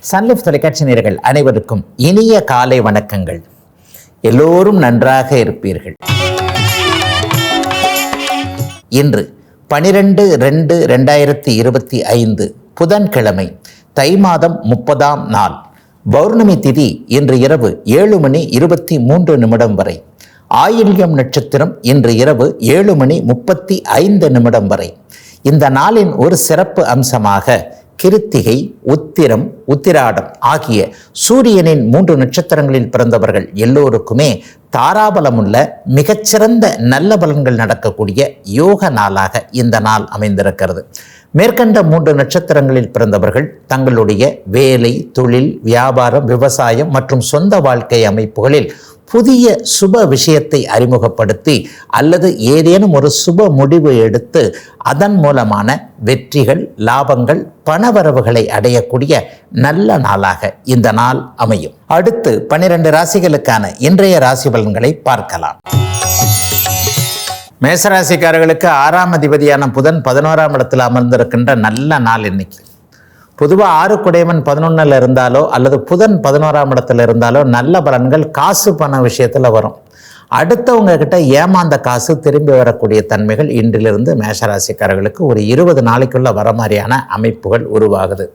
Sun Life தொலைக்காட்சி நேயர்கள் அனைவருக்கும் இனிய காலை வணக்கங்கள். எல்லோரும் நன்றாக இருப்பீர்கள். இன்று 12/2/2025 புதன்கிழமை, தை மாதம் 30ஆம் நாள். பௌர்ணமி திதி இன்று இரவு 7:23 வரை. ஆயில்யம் நட்சத்திரம் இன்று இரவு 7:35 வரை. இந்த நாளின் ஒரு சிறப்பு அம்சமாக கிருத்திகை, உத்திரம், உத்திராடம் ஆகிய சூரியனின் 3 நட்சத்திரங்களில் பிறந்தவர்கள் எல்லோருக்குமே தாராபலமுள்ள மிகச்சிறந்த நல்ல பலன்கள் நடக்கக்கூடிய யோக நாளாக இந்த நாள் அமைந்திருக்கிறது. மேற்கண்ட 3 நட்சத்திரங்களில் பிறந்தவர்கள் தங்களுடைய வேலை, தொழில், வியாபாரம், விவசாயம் மற்றும் சொந்த வாழ்க்கை அமைப்புகளில் புதிய சுப விஷயத்தை அறிமுகப்படுத்தி அல்லது ஏதேனும் ஒரு சுப முடிவு எடுத்து அதன் மூலமான வெற்றிகள், லாபங்கள், பணவரவுகளை அடையக்கூடிய நல்ல நாளாக இந்த நாள் அமையும். அடுத்து 12 ராசிகளுக்கான இன்றைய ராசி பலன்களை பார்க்கலாம். மேசராசிக்காரர்களுக்கு 6ஆம் அதிபதியான புதன் 11ஆம் இடத்தில் அமர்ந்திருக்கின்ற நல்ல நாள் இன்னைக்கு. பொதுவாக 6 குடையவன் 11ல் இருந்தாலோ அல்லது புதன் 11ஆம் இடத்துல இருந்தாலோ நல்ல பலன்கள் காசு பண விஷயத்தில் வரும். அடுத்தவங்க கிட்ட ஏமாந்த காசு திரும்பி வரக்கூடிய தன்மைகள் இன்றிலிருந்து மேஷராசிக்காரர்களுக்கு ஒரு 20 நாளைக்குள்ள வர மாதிரியான அமைப்புகள் உருவாகுது.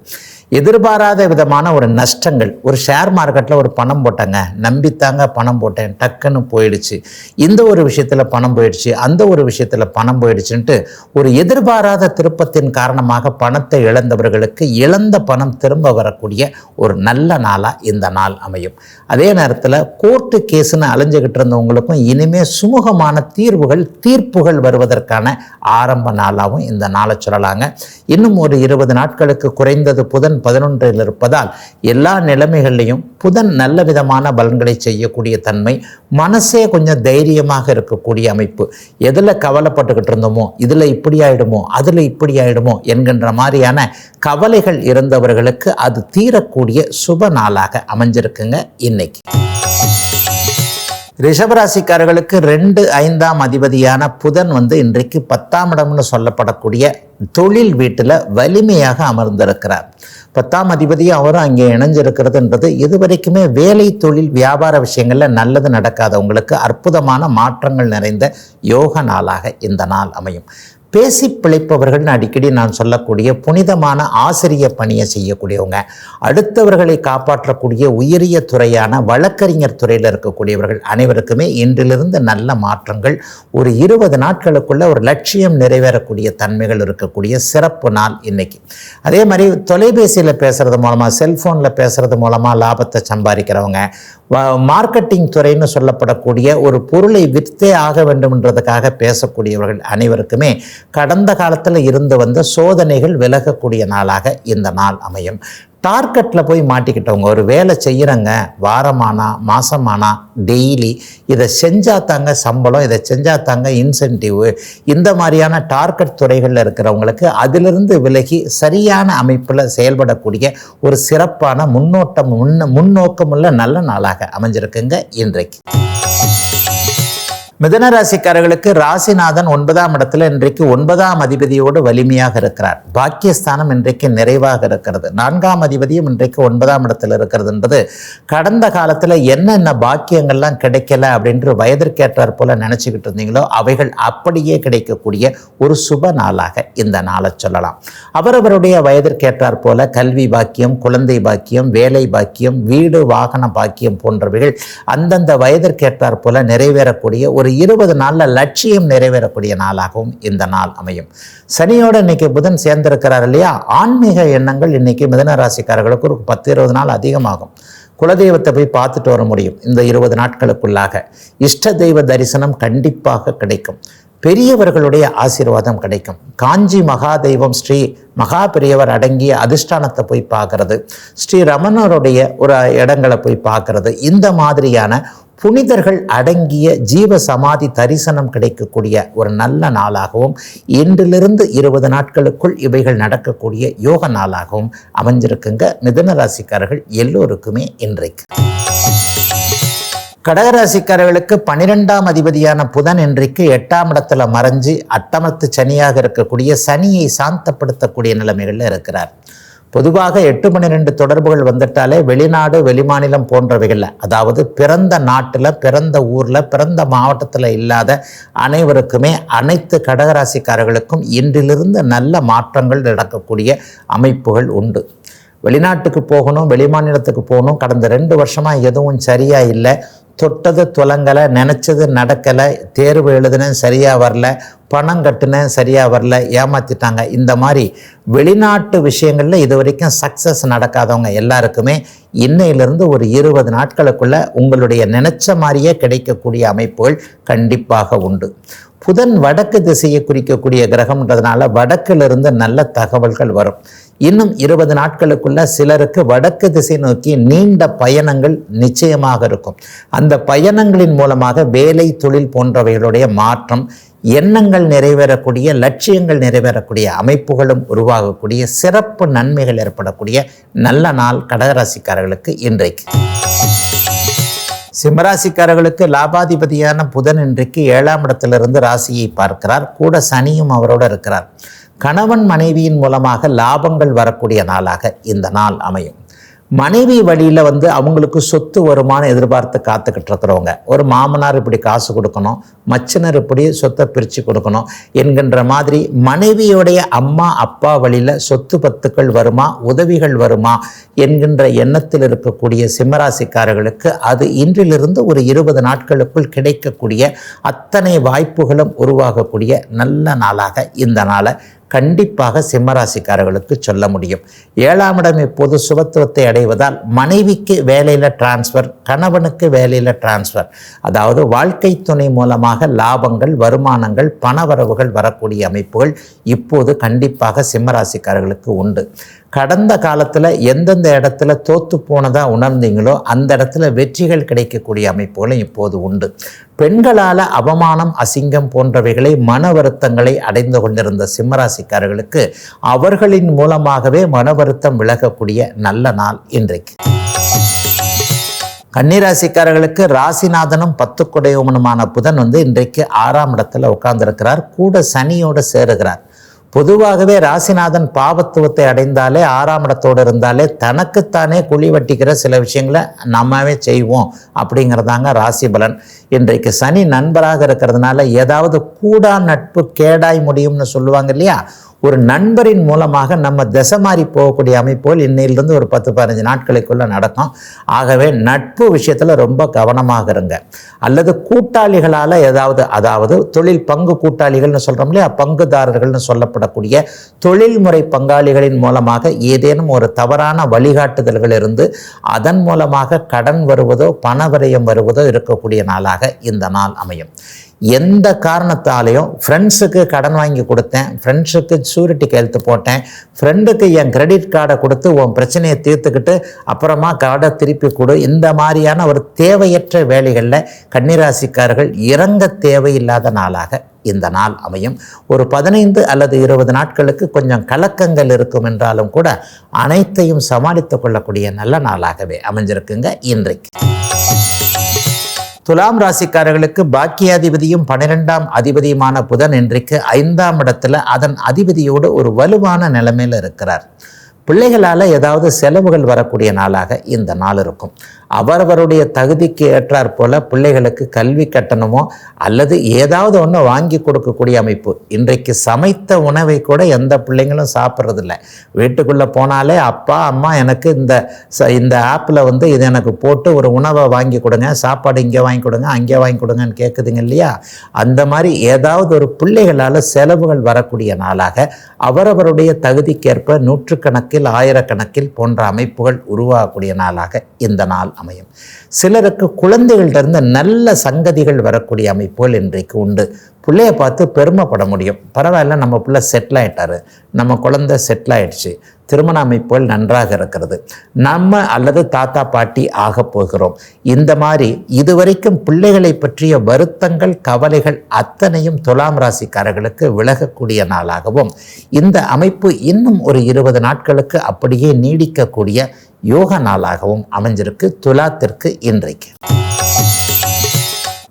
எதிர்பாராத விதமான ஒரு நஷ்டங்கள், ஒரு ஷேர் மார்க்கெட்டில் ஒரு பணம் போட்டேங்க, நம்பித்தாங்க பணம் போட்டேன், டக்குன்னு போயிடுச்சு, இந்த ஒரு விஷயத்தில் பணம் போயிடுச்சு, அந்த ஒரு விஷயத்தில் பணம் போயிடுச்சுன்ட்டு ஒரு எதிர்பாராத திருப்பத்தின் காரணமாக பணத்தை இழந்தவர்களுக்கு இழந்த பணம் திரும்ப வரக்கூடிய ஒரு நல்ல நாளாக இந்த நாள் அமையும். அதே நேரத்தில் கோர்ட்டு கேஸுன்னு அலைஞ்சிக்கிட்டு இருந்தவங்களுக்கும் இனிமேல் சுமூகமான தீர்ப்புகள் வருவதற்கான ஆரம்ப நாளாகவும் இந்த நாளை சொல்லலாங்க. இன்னும் ஒரு 20 நாட்களுக்கு குறைந்தது புதன் 11ல் இருப்பதால் எல்லா நிலைமைகள்லையும் புதன் நல்ல விதமான பலன்களை செய்யக்கூடிய தன்மை, மனசே கொஞ்சம் தைரியமாக இருக்கக்கூடிய அமைப்பு. எதில் கவலைப்பட்டுக்கிட்டு இருந்தோமோ, இதில் இப்படி ஆயிடுமோ, அதில் இப்படி ஆயிடுமோ என்கின்ற மாதிரியான கவலைகள் இருந்தவர்களுக்கு அது தீரக்கூடிய சுப நாளாக அமைஞ்சிருக்குங்க இன்னைக்கு. ரிஷபராசிக்காரர்களுக்கு 2, 5ஆம் அதிபதியான புதன் இன்றைக்கு 10ஆம் இடம்னு சொல்லப்படக்கூடிய தொழில் வீட்டில் வலிமையாக அமர்ந்திருக்கிறார். 10ஆம் அதிபதியும் அவரும் அங்கே இணைஞ்சிருக்கிறதுன்றது இதுவரைக்குமே வேலை, தொழில், வியாபார விஷயங்களில் நல்லது நடக்காதவங்களுக்கு அற்புதமான மாற்றங்கள் நிறைந்த யோக நாளாக இந்த நாள் அமையும். பேசி பிழைப்பவர்கள்னு அடிக்கடி நான் சொல்லக்கூடிய புனிதமான ஆசிரிய பணியை செய்யக்கூடியவங்க, அடுத்தவர்களை காப்பாற்றக்கூடிய உயரிய துறையான வழக்கறிஞர் துறையில் இருக்கக்கூடியவர்கள் அனைவருக்குமே இன்றிலிருந்து நல்ல மாற்றங்கள், ஒரு 20 நாட்களுக்குள்ள ஒரு லட்சியம் நிறைவேறக்கூடிய தன்மைகள் இருக்கக்கூடிய சிறப்பு நாள் இன்னைக்கு. அதே மாதிரி தொலைபேசியில் பேசுறது மூலமாக, செல்ஃபோனில் பேசுறது மூலமாக லாபத்தை சம்பாதிக்கிறவங்க, மார்க்கெட்டிங் துறைன்னு சொல்லப்படக்கூடிய ஒரு பொருளை விற்றே ஆக வேண்டும்ன்றதுக்காக பேசக்கூடியவர்கள் அனைவருக்குமே கடந்த காலத்தில் இருந்து வந்த சோதனைகள் விலகக்கூடிய நாளாக இந்த நாள் அமையும். டார்கெட்டில் போய் மாட்டிக்கிட்டவங்க, ஒரு வேலை செய்கிறங்க, வாரமானா மாதமானா டெய்லி இதை செஞ்சால் தாங்க சம்பளம், இதை செஞ்சால் தாங்க இன்சென்டிவ், இந்த மாதிரியான டார்கெட் துறைகளில் இருக்கிறவங்களுக்கு அதிலிருந்து விலகி சரியான அமைப்பில் செயல்படக்கூடிய ஒரு சிறப்பான முன்னோக்கமுள்ள நல்ல நாளாக அமைஞ்சிருக்குங்க இன்றைக்கு. மிதுனராசிக்காரர்களுக்கு ராசிநாதன் 9ஆம் இடத்துல இன்றைக்கு 9ஆம் அதிபதியோடு வலிமையாக இருக்கிறார். பாக்கியஸ்தானம் இன்றைக்கு நிறைவாக இருக்கிறது. 4ஆம் அதிபதியும் இன்றைக்கு 9ஆம் இடத்துல இருக்கிறதுன்றது கடந்த காலத்தில் என்னென்ன பாக்கியங்கள்லாம் கிடைக்கல அப்படின்ற வயதிற்கேற்றார் போல நினச்சிக்கிட்டு இருந்தீங்களோ அவைகள் அப்படியே கிடைக்கக்கூடிய ஒரு சுப நாளாக இந்த நாளை சொல்லலாம். அவரவருடைய வயதிற்கேற்றார் போல கல்வி பாக்கியம், குழந்தை பாக்கியம், வேலை பாக்கியம், வீடு வாகன பாக்கியம் போன்றவைகள் அந்தந்த வயதிற்கேற்றார் போல நிறைவேறக்கூடிய ஒரு 20 நாளில் லட்சியம் நிறைவேறக்கூடிய நாளாகவும் இந்த நாள் அமையும். சனியோட இன்னைக்கு புதன் சேர்ந்திருக்கிறார் இல்லையா, ஆன்மீக எண்ணங்கள் இன்னைக்கு மிதுன ராசிக்காரர்களுக்கு ஒரு 10-20 நாள் அதிகமாகும். குலதெய்வத்தை போய் பார்த்துட்டு வர முடியும் இந்த 20 நாட்களுக்குள்ளாக. இஷ்ட தெய்வ தரிசனம் கண்டிப்பாக கிடைக்கும். பெரியவர்களுடைய ஆசீர்வாதம் கிடைக்கும். காஞ்சி மகாதெய்வம் ஸ்ரீ மகா பெரியவர் அடங்கிய அதிஷ்டானத்தை போய் பார்க்கறது, ஸ்ரீ ரமணருடைய ஒரு இடங்களை போய் பார்க்கறது, இந்த மாதிரியான புனிதர்கள் அடங்கிய ஜீவ சமாதி தரிசனம் கிடைக்கக்கூடிய ஒரு நல்ல நாளாகவும் இன்றிலிருந்து 20 நாட்களுக்குள் இவைகள் நடக்கக்கூடிய யோக நாளாகவும் அமைஞ்சிருக்குங்க மிதுன ராசிக்காரர்கள் எல்லோருக்குமே இன்றைக்கு. கடகராசிக்காரர்களுக்கு 12ஆம் அதிபதியான புதன் இன்றைக்கு 8ஆம் இடத்துல மறைஞ்சு அட்டமத்து சனியாக இருக்கக்கூடிய சனியை சாந்தப்படுத்தக்கூடிய நிலைமைகளில் இருக்கிறார். பொதுவாக 8-12 தொடர்புகள் வந்துட்டாலே வெளிநாடு வெளிமாநிலம் போன்றவைகள், அதாவது பிறந்த நாட்டில் பிறந்த ஊரில் பிறந்த மாவட்டத்தில் இல்லாத அனைவருக்குமே அனைத்து கடகராசிக்காரர்களுக்கும் இன்றிலிருந்து நல்ல மாற்றங்கள் நடக்கக்கூடிய அமைப்புகள் உண்டு. வெளிநாட்டுக்கு போகணும், வெளிமாநிலத்துக்கு போகணும், கடந்த 2 வருஷமாக எதுவும் சரியாக இல்லை, தொட்டது துலங்கலை, நினச்சது நடக்கலை, தேர்வு எழுதுனேன் சரியாக வரல, பணம் கட்டுனேன் சரியாக வரல, ஏமாற்றிட்டாங்க. இந்த மாதிரி வெளிநாட்டு விஷயங்களில் இது வரைக்கும் சக்ஸஸ் நடக்காதவங்க எல்லாருக்குமே இன்னையிலிருந்து ஒரு 20 நாட்களுக்குள்ள உங்களுடைய நினைச்ச மாதிரியே கிடைக்கக்கூடிய அமைப்புகள் கண்டிப்பாக உண்டு. புதன் வடக்கு திசையை குறிக்கக்கூடிய கிரகம்ன்றதுனால வடக்கிலிருந்து நல்ல தகவல்கள் வரும். இன்னும் 20 நாட்களுக்குள்ள சிலருக்கு வடக்கு திசை நோக்கி நீண்ட பயணங்கள் நிச்சயமாக இருக்கும். அந்த பயணங்களின் மூலமாக வேலை தொழில் போன்றவைகளுடைய மாற்றம், எண்ணங்கள் நிறைவேறக்கூடிய, லட்சியங்கள் நிறைவேறக்கூடிய அமைப்புகளும் உருவாகக்கூடிய சிறப்பு நன்மைகள் ஏற்படக்கூடிய நல்ல நாள் கடகராசிக்காரர்களுக்கு இன்றைக்கு. சிம்மராசிக்காரர்களுக்கு லாபாதிபதியான புதன் இன்றைக்கு 7ஆம் இடத்திலிருந்து ராசியை பார்க்கிறார். கூட சனியும் அவரோடு இருக்கிறார். கணவன் மனைவியின் மூலமாக லாபங்கள் வரக்கூடிய நாளாக இந்த நாள் அமையும். மனைவி வழியில் அவங்களுக்கு சொத்து வருமானம் எதிர்பார்த்து காத்துக்கிட்டு இருக்கிறவங்க, ஒரு மாமனார் இப்படி காசு கொடுக்கணும், மச்சினர் இப்படி சொத்தை பிரித்து கொடுக்கணும் என்கின்ற மாதிரி மனைவியோடைய அம்மா அப்பா வழியில் சொத்து பத்துக்கள் வருமா, உதவிகள் வருமா என்கின்ற எண்ணத்தில் இருக்கக்கூடிய சிம்மராசிக்காரர்களுக்கு அது இன்றிலிருந்து ஒரு 20 நாட்களுக்குள் கிடைக்கக்கூடிய அத்தனை வாய்ப்புகளும் உருவாகக்கூடிய நல்ல நாளாக இந்த நாளை கண்டிப்பாக சிம்மராசிக்காரர்களுக்கு சொல்ல முடியும். 7ஆம் இடம் இப்போது சுபத்துவத்தை அடைவதால் மனைவிக்கு வேலையில் டிரான்ஸ்ஃபர், கணவனுக்கு வேலையில் டிரான்ஸ்ஃபர், அதாவது வாழ்க்கை துணை மூலமாக லாபங்கள், வருமானங்கள், பணவரவுகள் வரக்கூடிய அமைப்புகள் இப்போது கண்டிப்பாக சிம்மராசிக்காரர்களுக்கு உண்டு. கடந்த காலத்தில் எந்தெந்த இடத்துல தோற்று போனதாக உணர்ந்தீங்களோ அந்த இடத்துல வெற்றிகள் கிடைக்கக்கூடிய அமைப்புகளும் இப்போது உண்டு. பெண்களால் அவமானம், அசிங்கம் போன்றவைகளை, மன வருத்தங்களை அடைந்து கொண்டிருந்த சிம்மராசிக்காரர்களுக்கு அவர்களின் மூலமாகவே மன வருத்தம் விலகக்கூடிய நல்ல நாள் இன்றைக்கு. கன்னிராசிக்காரர்களுக்கு ராசிநாதனும் 10 குடையவனுமான புதன் இன்றைக்கு 6ஆம் இடத்துல உட்கார்ந்திருக்கிறார். கூட சனியோடு சேருகிறார். பொதுவாகவே ராசிநாதன் பாவத்துவத்தை அடைந்தாலே 6ஆம் இடத்தோடு இருந்தாலே தனக்குத்தானே குழி வட்டிக்கிற சில விஷயங்களை நம்மவே செய்வோம் அப்படிங்கிறதாங்க ராசி பலன். இன்றைக்கு சனி நண்பராக இருக்கிறதுனால ஏதாவது கூடா நட்பு கேடாய் முடியும்னு சொல்லுவாங்க இல்லையா, ஒரு நண்பரின் மூலமாக நம்ம திசை மாறி போகக்கூடிய அமைப்புகள் இன்னையிலிருந்து ஒரு 10-15 நாட்களுக்குள்ள நடக்கும். ஆகவே நட்பு விஷயத்தில் ரொம்ப கவனமாக இருங்க. அல்லது கூட்டாளிகளால் அதாவது தொழில் பங்கு கூட்டாளிகள்னு சொல்கிறோம் இல்லையா, பங்குதாரர்கள்னு சொல்லப்படக்கூடிய தொழில்முறை பங்காளிகளின் மூலமாக ஏதேனும் ஒரு தவறான வழிகாட்டுதல்கள் இருந்து அதன் மூலமாக கடன் வருவதோ பண விரயம் வருவதோ இருக்கக்கூடிய நாளாக இந்த நாள் அமையும். எந்த காரணத்தாலையும் ஃப்ரெண்ட்ஸுக்கு கடன் வாங்கி கொடுத்தேன், ஃப்ரெண்ட்ஸுக்கு ஷூரிட்டி கையெழுத்து போட்டேன், ஃப்ரெண்டுக்கு என் கிரெடிட் கார்டை கொடுத்து உன் பிரச்சனையை தீர்த்துக்கிட்டு அப்புறமா கார்டை திருப்பி கொடு, இந்த மாதிரியான ஒரு தேவையற்ற வேலைகளில் கன்னிராசிக்காரர்கள் இறங்க தேவையில்லாத நாளாக இந்த நாள் அமையும். ஒரு 15 அல்லது 20 நாட்களுக்கு கொஞ்சம் கலக்கங்கள் இருக்கும் என்றாலும் கூட அனைத்தையும் சமாளித்து கொள்ளக்கூடிய நல்ல நாளாகவே அமைஞ்சிருக்குங்க இன்றைக்கு. துலாம் ராசிக்காரர்களுக்கு பாக்கியாதிபதியும் 12ஆம் அதிபதியுமான புதன் இன்றைக்கு 5ஆம் இடத்துல அதன் அதிபதியோடு ஒரு வலுவான நிலைமையில் இருக்கிறார். பிள்ளைகளால் ஏதாவது செலவுகள் வரக்கூடிய நாளாக இந்த நாள் இருக்கும். அவரவருடைய தகுதிக்கு ஏற்றாற் போல பிள்ளைகளுக்கு கல்வி கட்டணமோ அல்லது ஏதாவது ஒன்று வாங்கி கொடுக்கக்கூடிய அமைப்பு. இன்றைக்கு சமைத்த உணவை கூட எந்த பிள்ளைங்களும் சாப்பிட்றதில்ல. வீட்டுக்குள்ளே போனாலே அப்பா அம்மா எனக்கு இந்த ஆப்பில் இது எனக்கு போட்டு ஒரு உணவை வாங்கி கொடுங்க, சாப்பாடு இங்கே வாங்கி கொடுங்க, அங்கே வாங்கி கொடுங்கன்னு கேட்குதுங்க இல்லையா. அந்த மாதிரி ஏதாவது ஒரு பிள்ளைகளால் செலவுகள் வரக்கூடிய நாளாக அவரவருடைய தகுதிக்கேற்ப நூற்றுக்கணக்கில் ஆயிரக்கணக்கில் போன்ற அமைப்புகள் உருவாகக்கூடிய நாளாக இந்த நாள் அமையும். சிலருக்கு குழந்தைகளிலிருந்து நல்ல சங்கதிகள் வரக்கூடிய அமைப்புகள் இன்றைக்கு உண்டு. பிள்ளைய பார்த்து பெருமைப்பட முடியும். பரவாயில்ல, நம்ம பிள்ளை செட்டில் ஆகிட்டாரு, நம்ம குழந்தை செட்டில் ஆகிடுச்சு, திருமண அமைப்புகள் நன்றாக இருக்கிறது, நம்ம அல்லது தாத்தா பாட்டி ஆக போகிறோம். இந்த மாதிரி இதுவரைக்கும் பிள்ளைகளை பற்றிய வருத்தங்கள், கவலைகள் அத்தனையும் துலாம் ராசிக்காரர்களுக்கு விலகக்கூடிய நாளாகவும் இந்த அமைப்பு இன்னும் ஒரு 20 நாட்களுக்கு அப்படியே நீடிக்கக்கூடிய யோக நாளாகவும் அமைஞ்சிருக்கு துலாத்திற்கு இன்றைக்கு.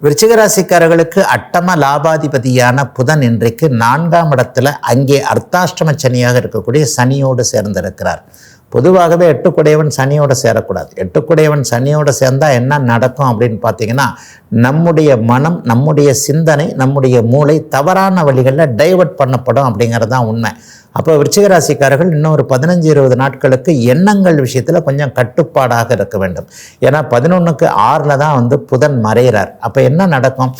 விருச்சிகராசிக்காரர்களுக்கு அட்டம லாபாதிபதியான புதன் இன்றைக்கு 4ஆம் இடத்துல அங்கே அர்த்தாஷ்டம சனியாக இருக்கக்கூடிய சனியோடு சேர்ந்திருக்கிறார். பொதுவாகவே எட்டுக்குடையவன் சனியோட சேரக்கூடாது. எட்டுக்குடையவன் சனியோட சேர்ந்தால் என்ன நடக்கும் அப்படின்னு பார்த்தீங்கன்னா, நம்முடைய மனம், நம்முடைய சிந்தனை, நம்முடைய மூளை தவறான வழிகளில் டைவர்ட் பண்ணப்படும் அப்படிங்கிறது தான் உண்மை. அப்போ விருச்சிக ராசிக்காரர்கள் இன்னும் ஒரு 15-20 நாட்களுக்கு எண்ணங்கள் விஷயத்தில் கொஞ்சம் கட்டுப்பாடாக இருக்க வேண்டும். ஏன்னா 11க்கு 6 தான் புதன் மறைகிறார். அப்போ என்ன நடக்கும்,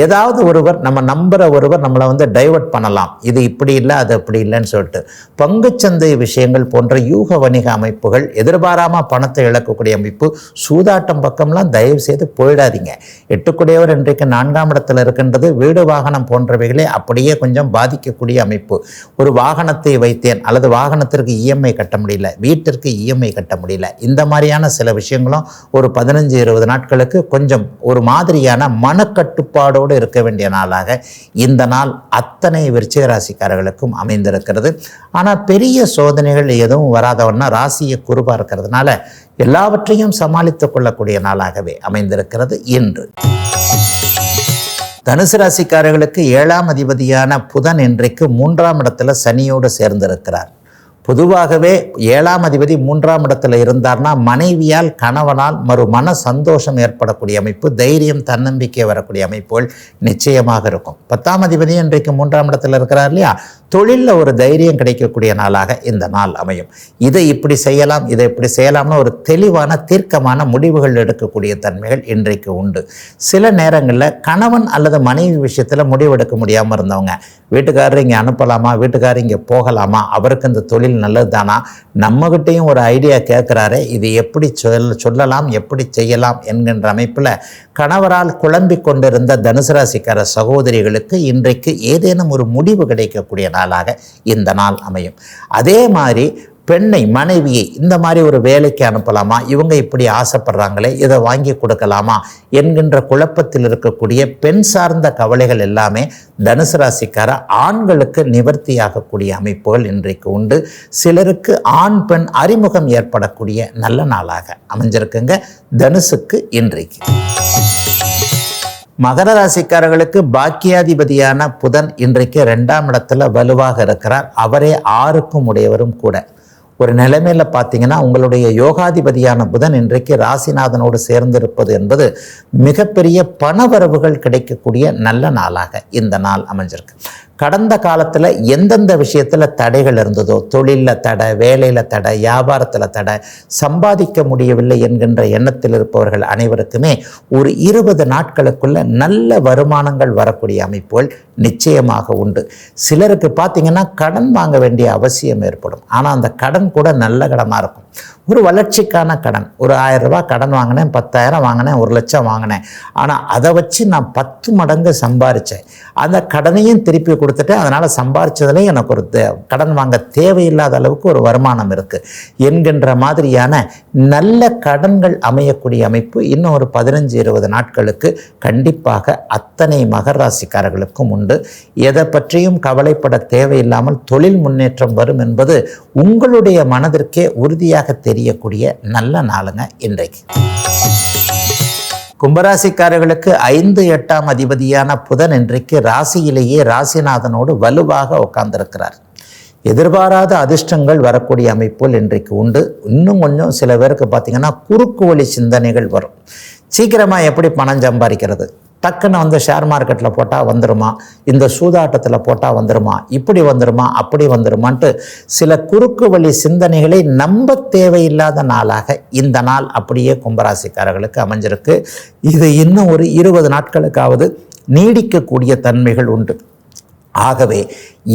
ஏதாவது ஒருவர் நம்ம நம்புகிற ஒருவர் நம்மளை டைவர்ட் பண்ணலாம். இது இப்படி இல்லை, அது அப்படி இல்லைன்னு சொல்லிட்டு பங்குச்சந்தை விஷயங்கள் போன்ற யூக வணிக அமைப்புகள், எதிர்பாராமல் பணத்தை இழக்கக்கூடிய அமைப்பு, சூதாட்டம் பக்கம்லாம் தயவு செய்து போயிடாதீங்க. எட்டுக்குடையவர் இன்றைக்கு 4ஆம் இடத்துல இருக்கின்றது. வீடு வாகனம் போன்றவைகளே அப்படியே கொஞ்சம் பாதிக்கக்கூடிய அமைப்பு. ஒரு வாகனத்தை வைத்தேன் அல்லது வாகனத்திற்கு இஎம்ஐ கட்ட முடியல, வீட்டிற்கு இஎம்ஐ கட்ட முடியல, இந்த மாதிரியான சில விஷயங்களும் ஒரு 15-20 நாட்களுக்கு கொஞ்சம் ஒரு மாதிரியான மனக்கட்டுப்பாடோடு இருக்க வேண்டிய நாளாக இந்த நாள் அத்தனை விருச்சிக ராசிக்காரர்களுக்கும் அமைந்திருக்கிறது. ஆனால் பெரிய சோதனைகள் எதுவும் வராதவன்னா ராசியை குருபா இருக்கிறதுனால எல்லாவற்றையும் சமாளித்துக் கொள்ளக்கூடிய நாளாகவே அமைந்திருக்கிறது இன்று. தனுசு ராசிக்காரர்களுக்கு 7ஆம் அதிபதியான புதன் இன்றைக்கு 3ஆம் இடத்துல சனியோடு சேர்ந்திருக்கிறார். பொதுவாகவே 7ஆம் அதிபதி 3ஆம் இடத்துல இருந்தார்னா மனைவியால் கணவனால் மன சந்தோஷம் ஏற்படக்கூடிய அமைப்பு, தைரியம் தன்னம்பிக்கை வரக்கூடிய அமைப்புகள் நிச்சயமாக இருக்கும். 10ஆம் அதிபதி இன்றைக்கு 3ஆம் இடத்துல இருக்கிறார் இல்லையா, தொழிலில் ஒரு தைரியம் கிடைக்கக்கூடிய நாளாக இந்த நாள் அமையும். இதை இப்படி செய்யலாம், இதை இப்படி செய்யலாம்னு ஒரு தெளிவான தீர்க்கமான முடிவுகள் எடுக்கக்கூடிய தன்மைகள் இன்றைக்கு உண்டு. சில நேரங்களில் கணவன் அல்லது மனைவி விஷயத்தில் முடிவெடுக்க முடியாமல் இருந்தவங்க, வீட்டுக்காரர் இங்கே அனுப்பலாமா, வீட்டுக்காரர் இங்கே போகலாமா, அவருக்கு இந்த தொழில் நல்லது தானா, நம்மகிட்டையும் ஒரு ஐடியா கேட்குறாரு, இது எப்படி சொல்லலாம், எப்படி செய்யலாம் என்கின்ற அமைப்பில் கணவரால் குழம்பிக் கொண்டிருந்த தனுசு ராசிக்கார சகோதரிகளுக்கு இன்றைக்கு ஏதேனும் ஒரு முடிவு கிடைக்கக்கூடிய நாளாக இந்த நாள் அமையும். அதே மாதிரி பெண்ணை, மனைவியை இந்த மாதிரி ஒரு வேலைக்கு அனுப்பலாமா, இவங்க இப்படி ஆசைப்படுறாங்களே, இதை வாங்கி கொடுக்கலாமா என்கின்ற குழப்பத்தில் இருக்கக்கூடிய பெண் சார்ந்த கவலைகள் எல்லாமே தனுசு ராசிக்கார ஆண்களுக்கு நிவர்த்தியாகக்கூடிய அமைப்புகள் இன்றைக்கு உண்டு. சிலருக்கு ஆண் பெண் அறிமுகம் ஏற்படக்கூடிய நல்ல நாளாக அமைஞ்சிருக்குங்க தனுசுக்கு இன்றைக்கு. மகர ராசிக்காரர்களுக்கு பாக்கியாதிபதியான புதன் இன்றைக்கு 2ஆம் இடத்துல வலுவாக இருக்கிறார். அவரே 6க்கும் உடையவரும் கூட. ஒரு நிலைமையில் பார்த்தீங்கன்னா உங்களுடைய யோகாதிபதியான புதன் இன்றைக்கு ராசிநாதனோடு சேர்ந்திருப்பது என்பது மிகப்பெரிய பணவரவுகள் கிடைக்கக்கூடிய நல்ல நாளாக இந்த நாள் அமைஞ்சிருக்கு. கடந்த காலத்தில் எந்தெந்த விஷயத்தில் தடைகள் இருந்ததோ, தொழிலில் தடை, வேலையில் தடை, வியாபாரத்தில் தடை, சம்பாதிக்க முடியவில்லை என்கின்ற எண்ணத்தில் இருப்பவர்கள் அனைவருக்குமே ஒரு 20 நாட்களுக்குள்ள நல்ல வருமானங்கள் வரக்கூடிய அமைப்புகள் நிச்சயமாக உண்டு. சிலருக்கு பார்த்தீங்கன்னா கடன் வாங்க வேண்டிய அவசியம் ஏற்படும். ஆனால் அந்த கடன் கூட நல்ல கடனாக இருக்கும். ஒரு வளர்ச்சிக்கான கடன், ஒரு 1000 ரூபாய் கடன் வாங்கினேன், 10,000 வாங்கினேன், 1 லட்சம் வாங்கினேன், ஆனால் அதை வச்சு நான் 10 மடங்கு சம்பாரித்தேன், அந்த கடனையும் திருப்பி கொடுத்துட்டு அதனால் சம்பாரித்ததுலேயும் எனக்கு ஒரு கடன் வாங்க தேவையில்லாத அளவுக்கு ஒரு வருமானம் இருக்குது என்கின்ற மாதிரியான நல்ல கடன்கள் அமையக்கூடிய அமைப்பு இன்னும் ஒரு 15-20 நாட்களுக்கு கண்டிப்பாக அத்தனை மகர ராசிக்காரர்களுக்கும் உண்டு. எதை பற்றியும் கவலைப்பட தேவையில்லாமல் தொழில் முன்னேற்றம் வரும் என்பது உங்களுடைய மனதிற்கே உறுதியாக தெரியக்கூடிய நல்ல நாளுங்க இன்றைக்கு. கும்பராசிக்காரர்களுக்கு 5-8ஆம் அதிபதியான புதன் இன்றைக்கு ராசியிலேயே ராசிநாதனோடு வலுவாக உட்கார்ந்திருக்கிறார். எதிர்பாராத அதிர்ஷ்டங்கள் வரக்கூடிய அமைப்புகள் இன்றைக்கு உண்டு. இன்னும் கொஞ்சம் சில பேருக்கு பார்த்தீங்கன்னா குறுக்கு வழி சிந்தனைகள் வரும். சீக்கிரமாக எப்படி பணம் சம்பாதிக்கிறது, டக்குன்னு ஷேர் மார்க்கெட்டில் போட்டால் வந்துடுமா, இந்த சூதாட்டத்தில் போட்டால் வந்துடுமா, இப்படி வந்துடுமா, அப்படி வந்துடுமான்ட்டு சில குறுக்கு வழி சிந்தனைகளை நம்ப தேவையில்லாத நாளாக இந்த நாள் அப்படியே கும்பராசிக்காரர்களுக்கு அமைஞ்சிருக்கு. இது இன்னும் ஒரு 20 நாட்களுக்காவது நீடிக்கக்கூடிய தன்மைகள் உண்டு. ஆகவே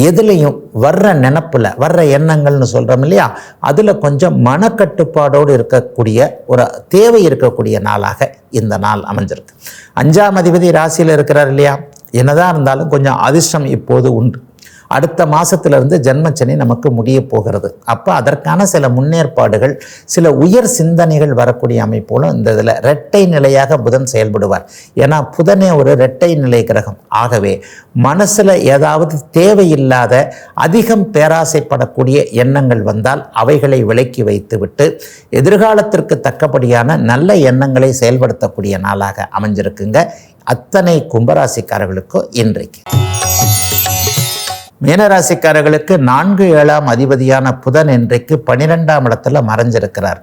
எதுலேயும் வர்ற நினப்பில் வர்ற எண்ணங்கள்னு சொல்கிறோம் இல்லையா, அதில் கொஞ்சம் மனக்கட்டுப்பாடோடு இருக்கக்கூடிய ஒரு தேவை இருக்கக்கூடிய நாளாக இந்த நாள் அமைஞ்சிருக்கு. 5ஆம் அதிபதி ராசியில் இருக்கிறார் இல்லையா, என்னதான் இருந்தாலும் கொஞ்சம் அதிர்ஷ்டம் இப்போது உண்டு. அடுத்த மாதத்திலிருந்து ஜென்மச்சனி நமக்கு முடிய போகிறது. அப்போ அதற்கான சில முன்னேற்பாடுகள், சில உயர் சிந்தனைகள் வரக்கூடிய அமைப்போலும் இந்த இதில் இரட்டை நிலையாக புதன் செயல்படுவார். ஏன்னா புதனே ஒரு இரட்டை நிலை கிரகம். ஆகவே மனசில் ஏதாவது தேவையில்லாத அதிகம் பேராசைப்படக்கூடிய எண்ணங்கள் வந்தால் அவைகளை விலக்கி வைத்துவிட்டு எதிர்காலத்திற்கு தக்கபடியான நல்ல எண்ணங்களை செயல்படுத்தக்கூடிய நாளாக அமைஞ்சிருக்குங்க அத்தனை கும்பராசிக்காரர்களுக்கும் இன்றைக்கு. மீனராசிக்காரர்களுக்கு 4, 7ஆம் அதிபதியான புதன் இன்றைக்கு 12ஆம் இடத்துல மறைஞ்சிருக்கிறார்.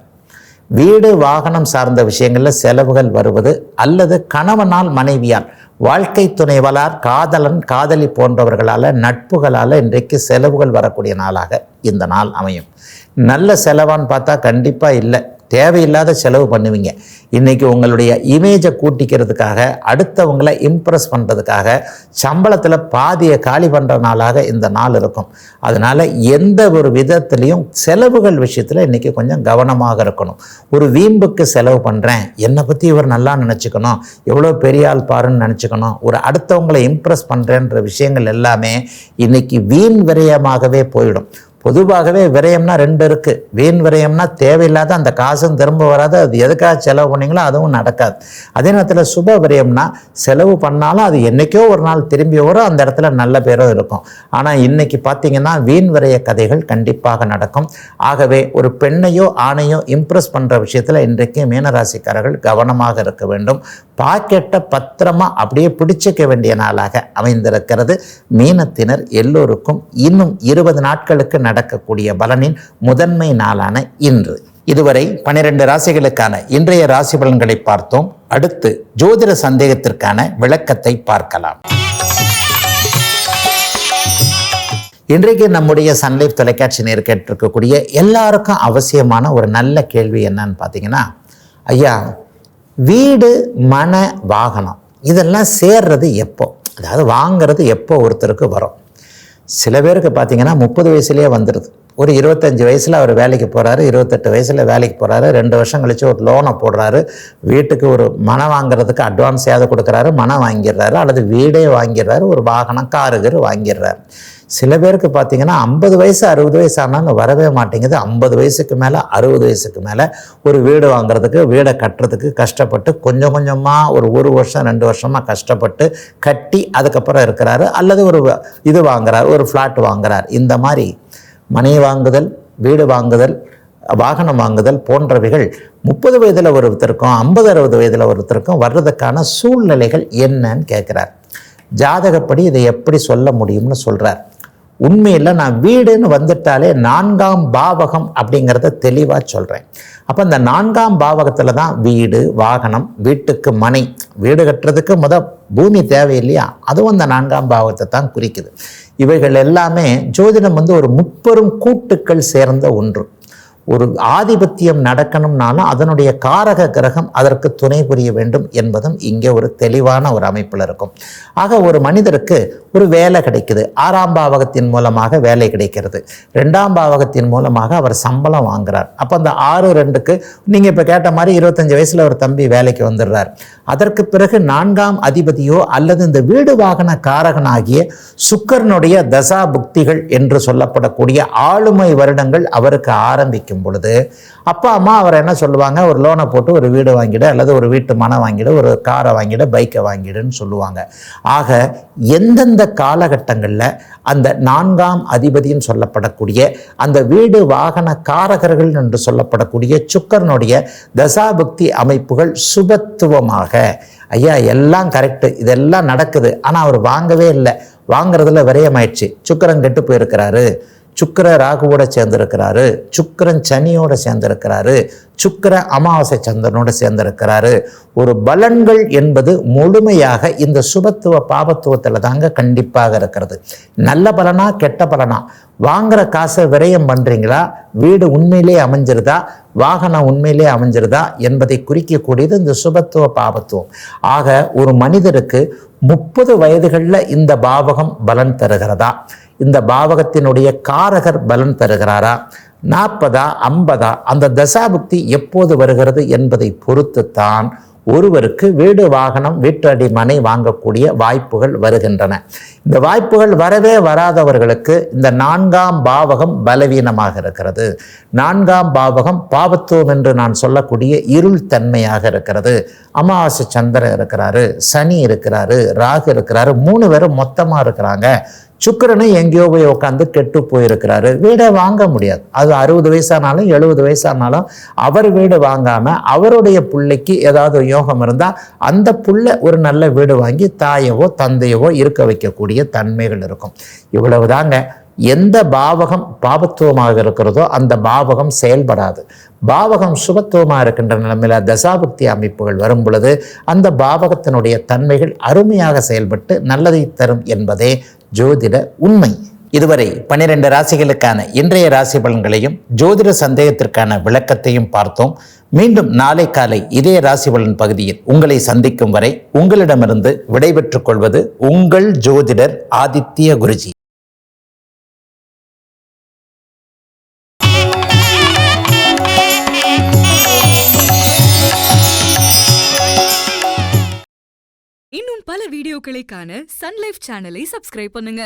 வீடு வாகனம் சார்ந்த விஷயங்களில் செலவுகள் வருவது அல்லது கணவனால் மனைவியால் வாழ்க்கை துணைவலார் காதலன் காதலி போன்றவர்களால் நட்புகளால் இன்றைக்கு செலவுகள் வரக்கூடிய நாளாக இந்த நாள் அமையும். நல்ல செலவான்னு பார்த்தா கண்டிப்பாக இல்லை. தேவையில்லாத செலவு பண்ணுவீங்க. இன்றைக்கி உங்களுடைய இமேஜை கூட்டிக்கிறதுக்காக, அடுத்தவங்களை இம்ப்ரெஸ் பண்ணுறதுக்காக சம்பளத்தில் பாதியை காலி பண்ணுற நாளாக இந்த நாள் இருக்கும். அதனால் எந்த ஒரு விதத்துலேயும் செலவுகள் விஷயத்தில் இன்றைக்கி கொஞ்சம் கவனமாக இருக்கணும். ஒரு வீம்புக்கு செலவு பண்ணுறேன், என்னை பற்றி இவர் நல்லா நினச்சிக்கணும், எவ்வளோ பெரிய ஆள் பாருன்னு நினச்சிக்கணும், ஒரு அடுத்தவங்களை இம்ப்ரெஸ் பண்ணுறேன்ற விஷயங்கள் எல்லாமே இன்றைக்கி வீண் விரயமாகவே போயிடும். பொதுவாகவே விரயம்னா 2 இருக்குது. வீண் விரயம்னா தேவையில்லாத அந்த காசும் திரும்ப வராது, அது எதுக்காக செலவு பண்ணிங்களோ அதுவும் நடக்காது. அதே நேரத்தில் சுப விரயம்னா செலவு பண்ணாலும் அது என்றைக்கோ ஒரு நாள் திரும்பி வரும், அந்த இடத்துல நல்ல பேரும் இருக்கும். ஆனால் இன்றைக்கி பார்த்திங்கன்னா வீண் விரய கதைகள் கண்டிப்பாக நடக்கும். ஆகவே ஒரு பெண்ணையோ ஆணையோ இம்ப்ரெஸ் பண்ணுற விஷயத்தில் இன்றைக்கு மீனராசிக்காரர்கள் கவனமாக இருக்க வேண்டும். பாக்கெட்டை பத்திரமா அப்படியே பிடிச்சிக்க வேண்டிய நாளாக அமைந்திருக்கிறது. மீனத்தினர் எல்லோருக்கும் இன்னும் 20 நாட்களுக்கு நடக்கக்கூடிய பலனின் முதன்மை நாளான இன்று. இதுவரை 12 ராசிகளுக்கான இன்றைய ராசி பலன்களை பார்த்தோம். அடுத்து ஜோதிட சந்தேகத்திற்கான விளக்கத்தை பார்க்கலாம். இன்றைக்கு நம்முடைய சன்லைஃப் தொலைக்காட்சி நேர் கேட்டிருக்கக்கூடிய எல்லாருக்கும் அவசியமான ஒரு நல்ல கேள்வி என்னன்னு பார்த்தீங்கன்னா, ஐயா வீடு மன வாகனம் இதெல்லாம் சேர்றது எப்போ, அதாவது வாங்கிறது எப்போ ஒருத்தருக்கு வரும்? சில பேருக்கு பார்த்தீங்கன்னா 30 வயசுலேயே வந்துடுது. ஒரு 25 வயசில் அவர் வேலைக்கு போகிறாரு, 28 வயசில் வேலைக்கு போகிறாரு, 2 வருஷம் கழித்து ஒரு லோனை போடுறாரு, வீட்டுக்கு ஒரு மனம் வாங்கிறதுக்கு அட்வான்ஸையாவது கொடுக்குறாரு, மனம் வாங்கிடுறாரு, அல்லது வீடே வாங்கிடுறாரு, ஒரு வாகனம் காருகர் வாங்கிடுறாரு. சில பேருக்கு பார்த்தீங்கன்னா 50 வயசு 60 வயசு ஆனாலும் வரவே மாட்டேங்குது. 50 வயசுக்கு மேலே 60 வயசுக்கு மேலே ஒரு வீடு வாங்குறதுக்கு, வீடை கட்டுறதுக்கு கஷ்டப்பட்டு கொஞ்சம் கொஞ்சமாக ஒரு வருஷம் 2 வருஷமாக கஷ்டப்பட்டு கட்டி அதுக்கப்புறம் இருக்கிறாரு, அல்லது ஒரு இது வாங்குறாரு, ஒரு ஃப்ளாட் வாங்குறார். இந்த மாதிரி மனை வாங்குதல், வீடு வாங்குதல், வாகனம் வாங்குதல் போன்றவைகள் 30 வயதில் ஒருத்தருக்கும் 50-60 வயதில் ஒருத்தருக்கும் வர்றதுக்கான சூழ்நிலைகள் என்னன்னு கேட்குறார். ஜாதகப்படி இதை எப்படி சொல்ல முடியும்னு சொல்கிறார். உண்மையில் நான் வீடுன்னு வந்துட்டாலே 4ஆம் பாவகம் அப்படிங்கிறத தெளிவாக சொல்கிறேன். அப்போ இந்த 4ஆம் பாவகத்தில் தான் வீடு, வாகனம், வீட்டுக்கு மனை, வீடு கட்டுறதுக்கு பூமி தேவையில்லையா, அதுவும் அந்த 4ஆம் பாவகத்தை தான் குறிக்குது. இவைகள் எல்லாமே ஜோதிடம் ஒரு முப்பெரும் கூட்டுக்கள் சேர்ந்த ஒன்று. ஒரு ஆதிபத்தியம் நடக்கணும்னாலும் அதனுடைய காரக கிரகம் அதற்கு துணை புரிய வேண்டும் என்பதும் இங்கே ஒரு தெளிவான ஒரு அமைப்பில் இருக்கும். ஆக ஒரு மனிதருக்கு ஒரு வேலை கிடைக்குது, 6ஆம் பாவகத்தின் மூலமாக வேலை கிடைக்கிறது, 2ஆம் பாவகத்தின் மூலமாக அவர் சம்பளம் வாங்குறார். அப்போ அந்த 6-2க்கு நீங்கள் இப்போ கேட்ட மாதிரி 25 வயசில் ஒரு தம்பி வேலைக்கு வந்துடுறார். அதற்கு பிறகு 4ஆம் அதிபதியோ அல்லது இந்த வீடு வாகன காரகனாகிய சுக்கரனுடைய தசா புக்திகள் என்று சொல்லப்படக்கூடிய ஆளுமை வருடங்கள் அவருக்கு ஆரம்பிக்கும் பொழுது அப்பா அம்மா அவர் என்ன சொல்லுவாங்க, ஒரு லோனை போட்டு ஒரு வீடு வாங்கிடு, அல்லது ஒரு வீட்டு மனை வாங்கிடு, ஒரு காரை வாங்கிடு, பைக்கை வாங்கிடுன்னு சொல்லுவாங்க. ஆக எந்தெந்த காலகட்டங்களில் அந்த 4ஆம் அதிபதின்னு சொல்லப்படக்கூடிய அந்த வீடு வாகன காரகர்கள் என்று சொல்லப்படக்கூடிய சுக்கரனுடைய தசாபுக்தி அமைப்புகள் சுபத்துவமாக, ஐயா எல்லாம் கரெக்டு, இதெல்லாம் நடக்குது, ஆனால் அவர் வாங்கவே இல்லை, வாங்கிறதுல விரயமாயிடுச்சு, சுக்கரன் கெட்டு போயிருக்கிறாரு, சுக்கிர ராகுவோட சேர்ந்திருக்கிறாரு, சுக்கிரன் சனியோட சேர்ந்திருக்கிறாரு, சுக்கிர அமாவாசை சந்திரனோட சேர்ந்திருக்கிறாரு. ஒரு பலன்கள் என்பது முழுமையாக இந்த சுபத்துவ பாபத்துவத்தில் தாங்க கண்டிப்பாக இருக்கிறது. நல்ல பலனா கெட்ட பலனா, வாங்குற காசை விரயம் பண்ணுறீங்களா, வீடு உண்மையிலே அமைஞ்சிருதா, வாகனம் உண்மையிலே அமைஞ்சிருதா என்பதை குறிக்கக்கூடியது இந்த சுபத்துவ பாபத்துவம். ஆக ஒரு மனிதருக்கு 30 வயதுகளில் இந்த பாவகம் பலன் தருகிறதா, இந்த பாவகத்தினுடைய காரகர் பலன் தருகிறாரா, 40 50 அந்த தசாபுக்தி எப்போது வருகிறது என்பதை பொறுத்துத்தான் ஒருவருக்கு வீடு வாகனம் வீட்டடி மனை வாங்கக்கூடிய வாய்ப்புகள் வருகின்றன. இந்த வாய்ப்புகள் வரவே வராதவர்களுக்கு இந்த 4ஆம் பாவகம் பலவீனமாக இருக்கிறது. 4ஆம் பாவகம் பாவத்துவம் என்று நான் சொல்லக்கூடிய இருள் தன்மையாக இருக்கிறது. அமாவாசை சந்திரன் இருக்கிறாரு, சனி இருக்கிறாரு, ராகு இருக்கிறாரு, 3 பேரும் மொத்தமாக இருக்கிறாங்க. சுக்கிரனை எங்கேயோ போய் உட்காந்து கெட்டு போயிருக்கிறாரு, வீடை வாங்க முடியாது. அது 60 வயசானாலும் 70 வயசானாலும் அவர் வீடு வாங்காமல் அவருடைய பிள்ளைக்கு ஏதாவது யோகம் இருந்தால் அந்த புள்ள ஒரு நல்ல வீடு வாங்கி தாயவோ தந்தையவோ இருக்க வைக்கக்கூடிய தன்மைகள் இருக்கும். இவ்வளவுதாங்க. எந்த பாவகம் பாபத்துவமாக இருக்கிறதோ அந்த பாவகம் செயல்படாது. பாவகம் சுபத்துவமாக இருக்கின்ற நிலைமையில தசாபுக்தி அமைப்புகள் வரும் பொழுது அந்த பாவகத்தினுடைய தன்மைகள் அருமையாக செயல்பட்டு நல்லதை தரும் என்பதே ஜோதிட உண்மை. இதுவரை 12 ராசிகளுக்கான இன்றைய ராசி பலன்களையும் ஜோதிட சந்தேகத்திற்கான விளக்கத்தையும் பார்த்தோம். மீண்டும் நாளை காலை இதே ராசி பலன் பகுதியில் உங்களை சந்திக்கும் வரை உங்களிடமிருந்து விடைபெற்றுக் கொள்வது உங்கள் ஜோதிடர் ஆதித்ய குருஜி. இன்னும் பல வீடியோக்களை காண சன் லைஃப் சேனலை சப்ஸ்கிரைப் பண்ணுங்க.